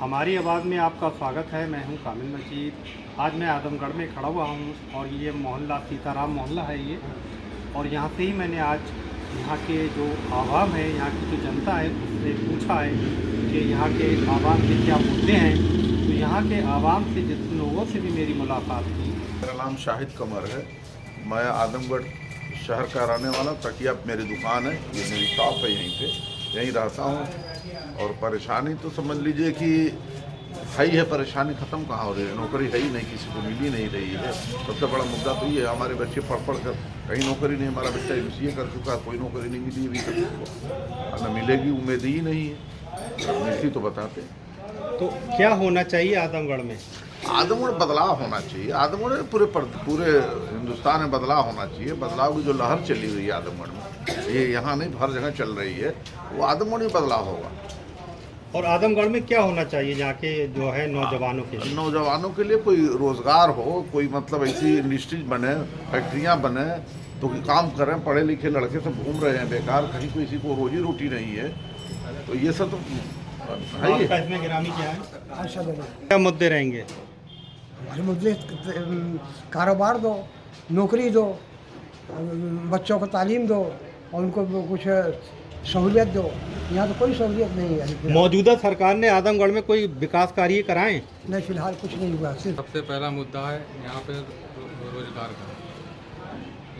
हमारी आवाज़ में आपका स्वागत है। मैं हूं कामिल मजीद। आज मैं आदमगढ़ में खड़ा हुआ हूं और ये मोहल्ला सीताराम मोहल्ला है ये, और यहाँ से ही मैंने आज यहाँ के जो आवाम है, यहाँ की जो जनता है, उससे पूछा है कि यहाँ के आवाम के क्या मुद्दे हैं। तो यहाँ के आवाम से जिन लोगों से भी मेरी मुलाकात की। मेरा नाम शाहिद कमर है। मैं आदमगढ़ शहर का रहने वाला। तकिया मेरी दुकान है, ये मेरी शॉप है, यहीं पे यहीं रहता हूँ। और परेशानी तो समझ लीजिए कि है ही है। परेशानी ख़त्म कहाँ हो रही है? नौकरी है ही नहीं, किसी को मिल ही नहीं रही है। सबसे बड़ा मुद्दा तो ये है, हमारे बच्चे पढ़ कर कहीं नौकरी नहीं। हमारा बच्चा MCA कर चुका है, कोई नौकरी नहीं मिली अभी तक उसको, न मिलेगी, उम्मीद ही नहीं है। मिलती तो बताते। तो क्या होना चाहिए आदमगढ़ में? आदमगढ़ बदलाव होना चाहिए। आदमगढ़ में पूरे हिंदुस्तान में बदलाव होना चाहिए। बदलाव की जो लहर चली हुई है आदमगढ़ में, ये यहाँ नहीं हर जगह चल रही है, वो आदमगढ़ में बदलाव होगा। और आदमगढ़ में क्या होना चाहिए जहाँ के जो है नौजवानों के लिए? नौजवानों के लिए कोई रोज़गार हो, कोई मतलब ऐसी इंडस्ट्रीज बने, फैक्ट्रियाँ बने, तो कि काम करें। पढ़े लिखे लड़के सब घूम रहे हैं बेकार, कहीं किसी को रोजी रोटी नहीं है। तो ये सब तो है ही। इसमें गिरामी क्या है? क्या मुद्दे रहेंगे? हमारे मुद्दे कारोबार दो, नौकरी दो, बच्चों को तालीम दो और उनको कुछ सहूलियत दो। यहाँ तो कोई सहूलियत नहीं है। मौजूदा सरकार ने आदमगढ़ में कोई विकास कार्य कराएं? नहीं, फिलहाल कुछ नहीं हुआ। सिर्फ सबसे पहला मुद्दा है यहाँ पर रोजगार का।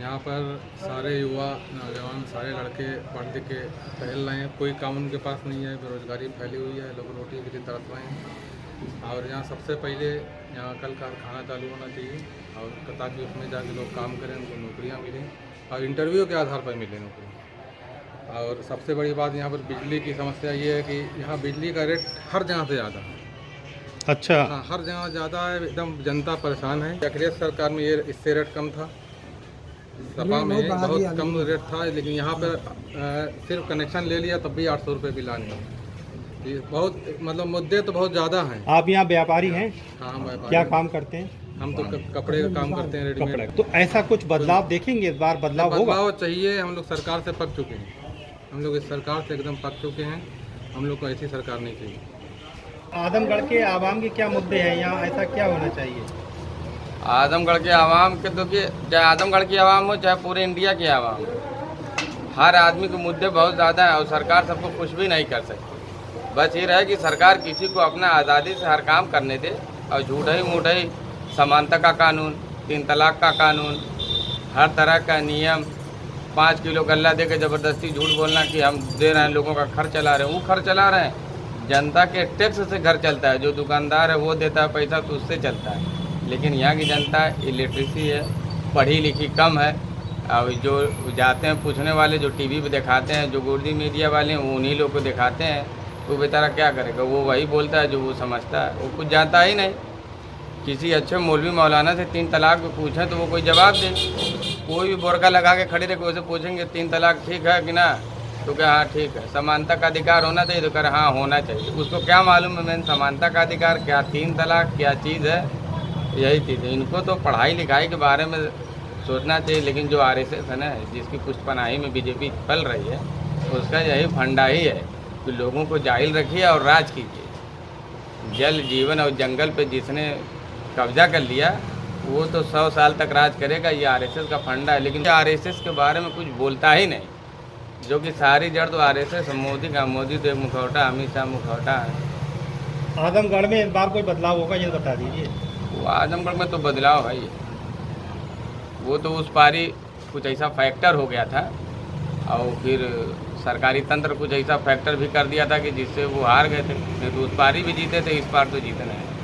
यहाँ पर सारे युवा नौजवान सारे लड़के पढ़ लिख के टहल रहे हैं, कोई काम उनके पास नहीं है, बेरोजगारी फैली हुई है, लोग रोटी के लिए तरस रहे हैं। और यहाँ सबसे पहले यहाँ कल कारखाना चालू होना चाहिए, और ताकि उसमें जाके लोग काम करें, उनको नौकरियाँ मिलें और इंटरव्यू के आधार पर मिले नौकरी। और सबसे बड़ी बात यहाँ पर बिजली की समस्या ये है कि यहाँ बिजली का रेट हर जगह से ज़्यादा है। अच्छा। हाँ, हर जगह ज़्यादा है, एकदम जनता परेशान है। अखिलेश सरकार में ये इससे रेट कम था, सपा में बहुत कम रेट था, लेकिन यहाँ पर सिर्फ कनेक्शन ले लिया तब भी 800 रुपये बिल आने हैं। ये बहुत मतलब मुद्दे तो बहुत ज़्यादा हैं। आप यहाँ व्यापारी हैं? हाँ, हम व्यापारी। क्या काम करते हैं? हम तो कपड़े का काम करते हैं, रेडीमेड। तो ऐसा कुछ बदलाव देखेंगे इस बार? बदलाव होगा? बदलाव चाहिए। हम लोग सरकार से पक चुके हैं, हम लोग इस सरकार से एकदम पक चुके हैं। हम लोग को ऐसी सरकार नहीं चाहिए। आदमगढ़ के आवाम के क्या मुद्दे हैं यहाँ? ऐसा क्या होना चाहिए? आदमगढ़ के आवाम के तो कि चाहे आदमगढ़ की आवाम हो चाहे पूरे इंडिया की आवाम, हर आदमी के मुद्दे बहुत ज़्यादा हैं और सरकार सबको कुछ भी नहीं कर सकती। बस ये रहे कि सरकार किसी को अपना आज़ादी से हर काम करने दे, और झूठे मूठे समानता का कानून, 3 तलाक का कानून, हर तरह का नियम, 5 किलो गल्ला दे के ज़बरदस्ती झूठ बोलना कि हम दे रहे हैं, लोगों का घर चला रहे हैं। वो घर चला रहे हैं, जनता के टैक्स से घर चलता है। जो दुकानदार है वो देता है पैसा, तो उससे चलता है। लेकिन यहाँ की जनता इलिटरेसी है, पढ़ी लिखी कम है। और जो जाते हैं पूछने वाले, जो टीवी पे दिखाते हैं, जो गोदी मीडिया वाले हैं, वो उन्हीं लोग को दिखाते हैं। तो बेचारा क्या करेगा? वो वही बोलता है जो वो समझता है, वो कुछ जानता ही नहीं। किसी अच्छे मौलवी मौलाना से 3 तलाक में पूछें तो वो कोई जवाब दे। कोई भी बोरका लगा के खड़ी रहे, वैसे पूछेंगे 3 तलाक ठीक है कि ना, तो क्या हाँ ठीक है। समानता का अधिकार होना चाहिए, तो कह रहे हाँ होना चाहिए। उसको क्या मालूम है मैंने समानता का अधिकार क्या, 3 तलाक क्या चीज़ है? यही चीज़ है। इनको तो पढ़ाई लिखाई के बारे में सोचना चाहिए। लेकिन जो RSS है ना, जिसकी पुष्पनाही में BJP पल रही है, उसका यही फंडा ही है कि लोगों को जाहिल रखिए और राज कीजिए। जल जीवन और जंगल पे जिसने कब्जा कर लिया वो तो 100 साल तक राज करेगा। ये RSS का फंडा है। लेकिन RSS के बारे में कुछ बोलता ही नहीं, जो कि सारी जड़ तो RSS मोदी का। मोदी तो एक मुखौटा, अमित शाह मुखौटा है। आदमगढ़ में इस बार कोई बदलाव होगा ये बता दीजिए। वो आदमगढ़ में तो बदलाव है ही। वो तो उस पारी कुछ ऐसा फैक्टर हो गया था, और फिर सरकारी तंत्र कुछ ऐसा फैक्टर भी कर दिया था कि जिससे वो हार गए थे। नहीं तो उस पारी भी जीते थे, इस बार तो जीते नहीं।